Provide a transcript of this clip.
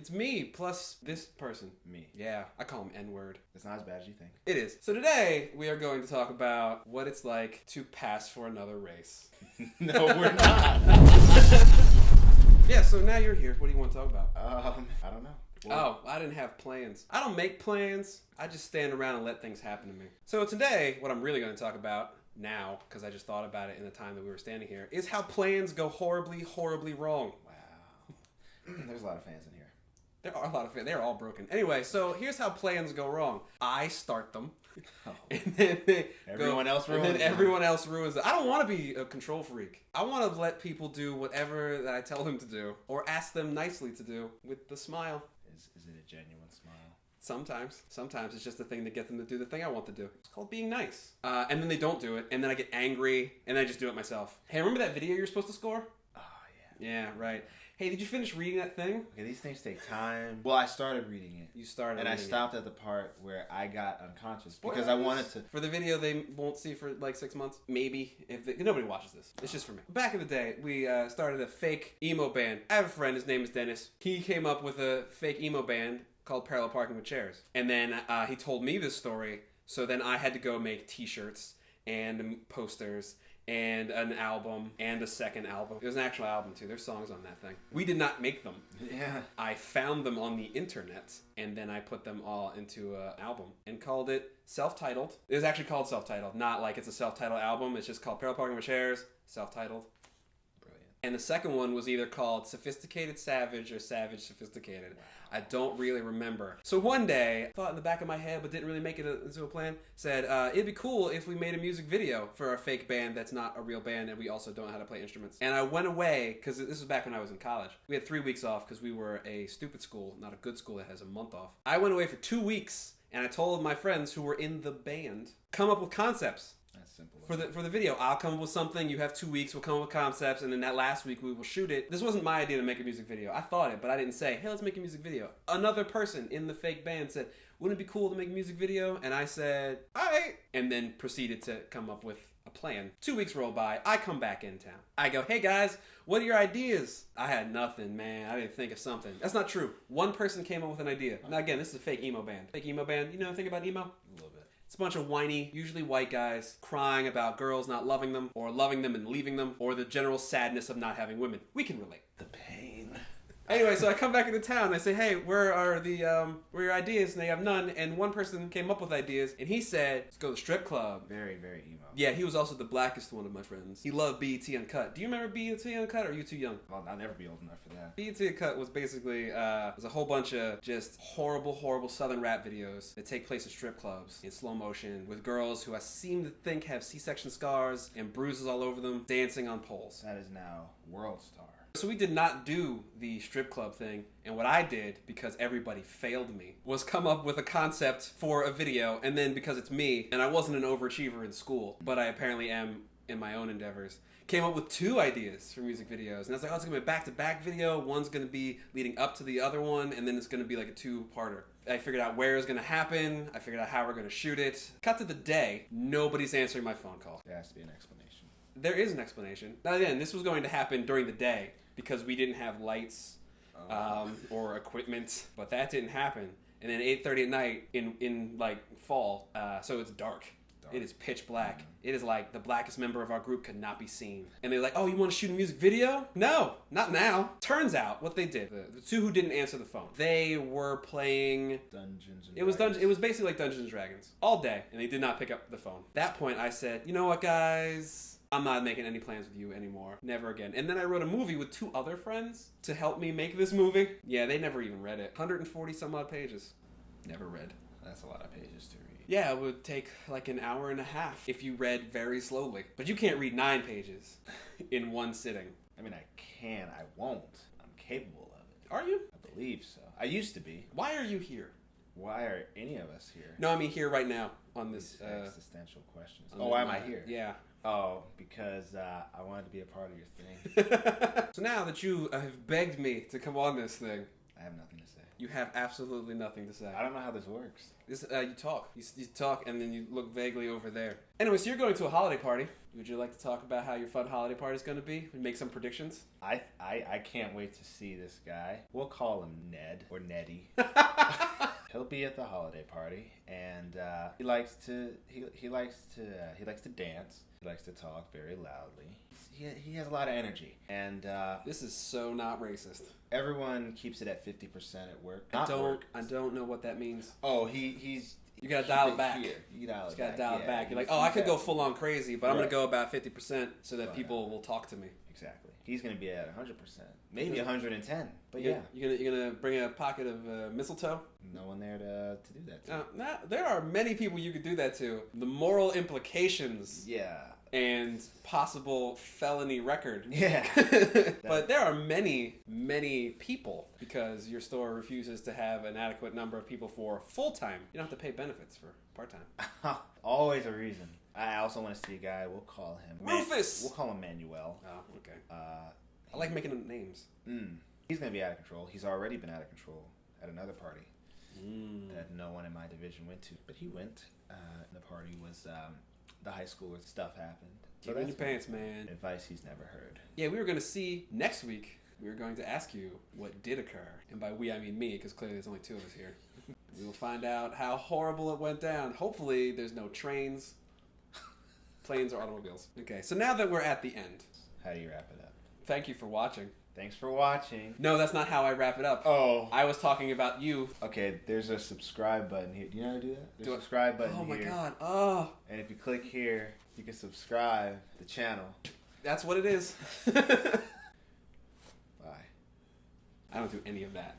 It's me plus this person. Me. Yeah, I call him N-word. It's not as bad as you think. It is. So today we are going to talk about what it's like to pass for another race. No, we're not. Yeah, so now you're here. What do you want to talk about? I don't know. Well, Oh, I didn't have plans. I don't make plans. I just stand around and let things happen to me. So today, what I'm really going to talk about now, because I just thought about it in the time that we were standing here, is how plans go horribly, horribly wrong. wow. There's a lot of fans in here. There are a lot of fans. They're all broken. Anyway, so here's how plans go wrong. I start them. Oh. And then they Everyone else and ruins then them. everyone else ruins it. I don't want to be a control freak. I want to let people do whatever that I tell them to do, or ask them nicely to do with the smile. Is it a genuine smile? Sometimes it's just the thing that gets them to do the thing I want to do. It's called being nice. And then they don't do it, and then I get angry, and then I just do it myself. Hey, remember that video you were supposed to score? Oh, yeah. Yeah, right. Hey, did you finish reading that thing? Okay, these things take time. Well, I started reading it. You started And I reading it. stopped at the part where I got unconscious because I wanted to. For the video they won't see for like 6 months. Maybe. Nobody watches this. It's just for me. Back in the day, we started a fake emo band. I have a friend, his name is Dennis. He came up with a fake emo band called Parallel Parking with Chairs. And then he told me this story, so then I had to go make t-shirts and posters and an album and a second album. It was an actual album too. There's songs on that thing. We did not make them. Yeah. I found them on the internet, and then I put them all into an album and called it self-titled. It was actually called self-titled, not like it's a self-titled album. It's just called Parallel Parking with Chairs, self-titled. Brilliant. And the second one was either called Sophisticated Savage or Savage Sophisticated. I don't really remember. So one day, I thought in the back of my head, but didn't really make it into a plan, said, it'd be cool if we made a music video for a fake band that's not a real band and we also don't know how to play instruments. And I went away, because this was back when I was in college. We had 3 weeks off because we were a stupid school, not a good school that has a month off. I went away for 2 weeks, and I told my friends who were in the band, come up with concepts. That's simple. For the video, I'll come up with something. You have 2 weeks. We'll come up with concepts, and then that last week we will shoot it. This wasn't my idea to make a music video. I thought it, but I didn't say, "Hey, let's make a music video." Another person in the fake band said, "Wouldn't it be cool to make a music video?" And I said, "All right," and then proceeded to come up with a plan. 2 weeks roll by. I come back in town. I go, "Hey guys, what are your ideas?" I had nothing, man. I didn't think of something. That's not true. One person came up with an idea. Now again, this is a fake emo band. Fake emo band. You know anything about emo? A little bit. It's a bunch of whiny, usually white guys, crying about girls not loving them, or loving them and leaving them, or the general sadness of not having women. We can relate. The pain. Anyway, so I come back into town and I say, "Hey, where are your ideas?" And they have none. And one person came up with ideas, and he said, "Let's go to the strip club." Very, very emo. Yeah, he was also the blackest one of my friends. He loved BET Uncut. Do you remember BET Uncut, or are you too young? Well, I'll never be old enough for that. BET Uncut was basically was a whole bunch of just horrible southern rap videos that take place in strip clubs in slow motion with girls who I seem to think have C-section scars and bruises all over them dancing on poles. That is now World Star. So we did not do the strip club thing, and what I did, because everybody failed me, was come up with a concept for a video, and then because it's me, and I wasn't an overachiever in school, but I apparently am in my own endeavors, came up with 2 ideas for music videos. And I was like, oh, it's going to be a back-to-back video. One's going to be leading up to the other one, and then it's going to be like a 2-parter. I figured out where it's going to happen. I figured out how we're going to shoot it. Cut to the day, nobody's answering my phone call. There has to be an explanation. There is an explanation. Now again, this was going to happen during the day because we didn't have lights or equipment, but that didn't happen. And then 8:30 at night in like fall, so it's dark. It is pitch black. Mm-hmm. It is like the blackest member of our group could not be seen. And they're like, "Oh, you want to shoot a music video?" No, not now. Turns out what they did, the 2 who didn't answer the phone, they were playing Dungeons and It was Dragons. It was basically like Dungeons and Dragons all day, and they did not pick up the phone. At that point, I said, "You know what, guys? I'm not making any plans with you anymore. Never again." And then I wrote a movie with 2 other friends to help me make this movie. Yeah, they never even read it. 140 some odd pages. Never read. That's a lot of pages to read. Yeah, it would take like an hour and a half if you read very slowly. But you can't read 9 pages in one sitting. I mean, I can. I won't. I'm capable of it. Are you? I believe so. I used to be. Why are you here? Why are any of us here? No, I mean here right now on this. These existential questions. on Oh, this why am I matter. here? Yeah. Oh, because I wanted to be a part of your thing. So now that you have begged me to come on this thing, I have nothing to say. You have absolutely nothing to say. I don't know how this works. This, you talk. You talk, and then you look vaguely over there. Anyway, so you're going to a holiday party. Would you like to talk about how your fun holiday party is going to be? And make some predictions? I can't wait to see this guy. We'll call him Ned or Neddy. He'll be at the holiday party, and he likes to dance. He likes to talk very loudly. He has a lot of energy, and This is so not racist. everyone keeps it at 50% at work. I Not don't work. know what that means. Oh, he's. You gotta dial it back. Here. You dial it You gotta back. dial it Yeah, back. You're like, he's oh, I could go at- full on crazy, but I'm gonna Right. go about 50% so that Right. people will talk to me. Exactly. He's gonna be at 100%, maybe Yeah. 110. But yeah, You're gonna bring a pocket of mistletoe. no one there to do that. To. There are many people you could do that to. The moral implications Yeah. and possible felony record. Yeah. But there are many people because your store refuses to have an adequate number of people for full time. You don't have to pay benefits for part time. Always a reason. I also want to see a guy. We'll call him Rufus! We'll call him Manuel. Oh, okay. I like making up names. He's gonna be out of control. He's already been out of control at another party that no one in my division went to, but he went. The party was the high school where stuff happened. Keep it in your pants, man. Advice he's never heard. Yeah, we were going to see next week. We were going to ask you what did occur. And by we, I mean me, because clearly there's only two of us here. We will find out how horrible it went down. Hopefully there's no trains, planes, or automobiles. Okay, so now that we're at the end, How do you wrap it up? thank you for watching. Thanks for watching. No, that's not how I wrap it up. Oh. I was talking about you. Okay, there's a subscribe button here. Do you know how to do that? There's Do a I- subscribe button Oh my here. god. Oh, And if you click here, you can subscribe the channel. that's what it is. Bye. I don't do any of that.